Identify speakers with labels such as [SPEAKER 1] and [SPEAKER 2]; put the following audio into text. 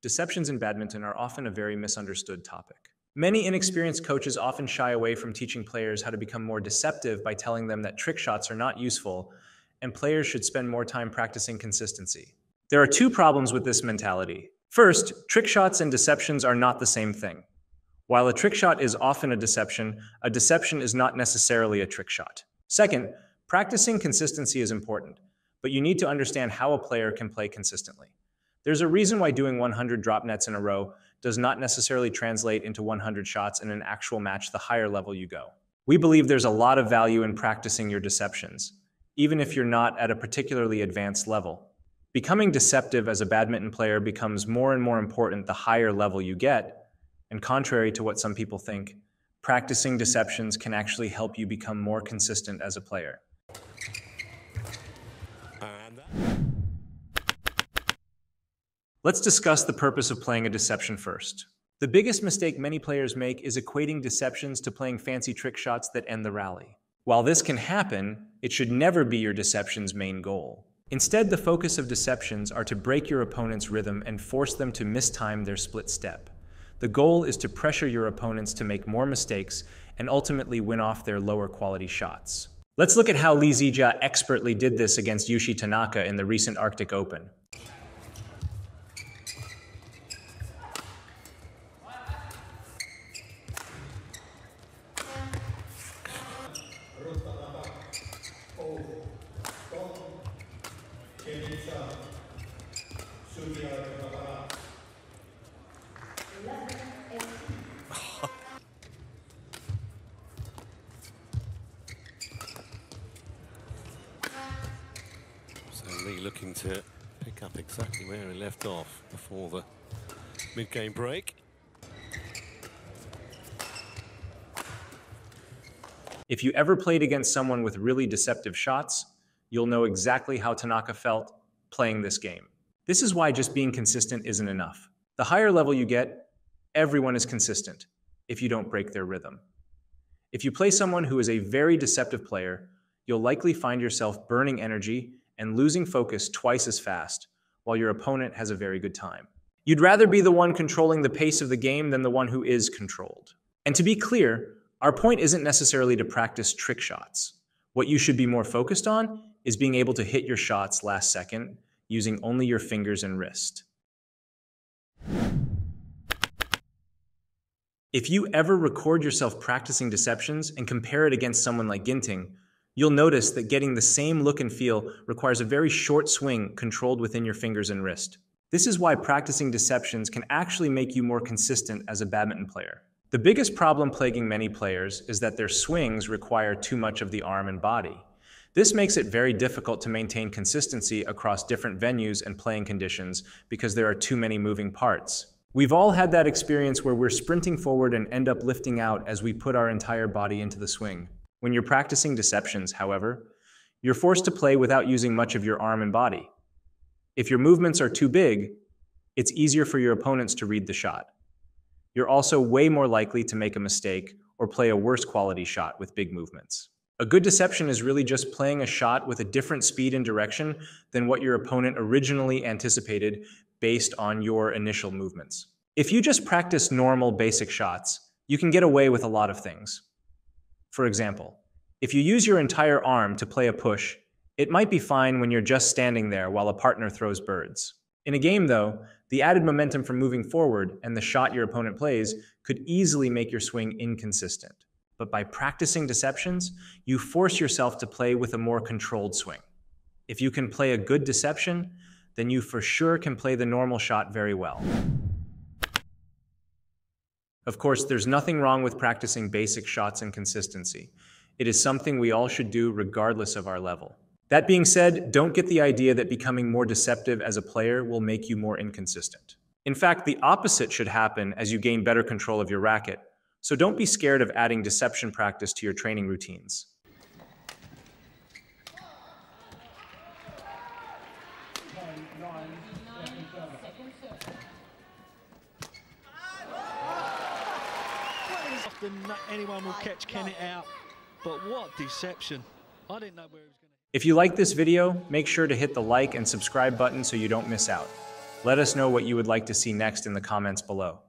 [SPEAKER 1] Deceptions in badminton are often a very misunderstood topic. Many inexperienced coaches often shy away from teaching players how to become more deceptive by telling them that trick shots are not useful and players should spend more time practicing consistency. There are two problems with this mentality. First, trick shots and deceptions are not the same thing. While a trick shot is often a deception is not necessarily a trick shot. Second, practicing consistency is important, but you need to understand how a player can play consistently. There's a reason why doing 100 drop nets in a row does not necessarily translate into 100 shots in an actual match the higher level you go. We believe there's a lot of value in practicing your deceptions, even if you're not at a particularly advanced level. Becoming deceptive as a badminton player becomes more and more important the higher level you get, and contrary to what some people think, practicing deceptions can actually help you become more consistent as a player. Let's discuss the purpose of playing a deception first. The biggest mistake many players make is equating deceptions to playing fancy trick shots that end the rally. While this can happen, it should never be your deception's main goal. Instead, the focus of deceptions are to break your opponent's rhythm and force them to mistime their split step. The goal is to pressure your opponents to make more mistakes and ultimately win off their lower quality shots. Let's look at how Lee Zii Jia expertly did this against Yushi Tanaka in the recent Arctic Open.
[SPEAKER 2] So Lee looking to pick up exactly where he left off before the mid-game break.
[SPEAKER 1] If you ever played against someone with really deceptive shots, you'll know exactly how Tanaka felt playing this game. This is why just being consistent isn't enough. The higher level you get, everyone is consistent if you don't break their rhythm. If you play someone who is a very deceptive player, you'll likely find yourself burning energy and losing focus twice as fast, while your opponent has a very good time. You'd rather be the one controlling the pace of the game than the one who is controlled. And to be clear, our point isn't necessarily to practice trick shots. What you should be more focused on is being able to hit your shots last second using only your fingers and wrist. If you ever record yourself practicing deceptions and compare it against someone like Ginting, you'll notice that getting the same look and feel requires a very short swing controlled within your fingers and wrist. This is why practicing deceptions can actually make you more consistent as a badminton player. The biggest problem plaguing many players is that their swings require too much of the arm and body. This makes it very difficult to maintain consistency across different venues and playing conditions because there are too many moving parts. We've all had that experience where we're sprinting forward and end up lifting out as we put our entire body into the swing. When you're practicing deceptions, however, you're forced to play without using much of your arm and body. If your movements are too big, it's easier for your opponents to read the shot. You're also way more likely to make a mistake or play a worse quality shot with big movements. A good deception is really just playing a shot with a different speed and direction than what your opponent originally anticipated based on your initial movements. If you just practice normal basic shots, you can get away with a lot of things. For example, if you use your entire arm to play a push, it might be fine when you're just standing there while a partner throws birds. In a game, though, the added momentum from moving forward and the shot your opponent plays could easily make your swing inconsistent. But by practicing deceptions, you force yourself to play with a more controlled swing. If you can play a good deception, then you for sure can play the normal shot very well. Of course, there's nothing wrong with practicing basic shots and consistency. It is something we all should do regardless of our level. That being said, don't get the idea that becoming more deceptive as a player will make you more inconsistent. In fact, the opposite should happen as you gain better control of your racket. So don't be scared of adding deception practice to your training routines.
[SPEAKER 3] Often anyone will catch Kennett out, but what deception. I didn't know where he was going to...
[SPEAKER 1] If you like this video, make sure to hit the like and subscribe button so you don't miss out. Let us know what you would like to see next in the comments below.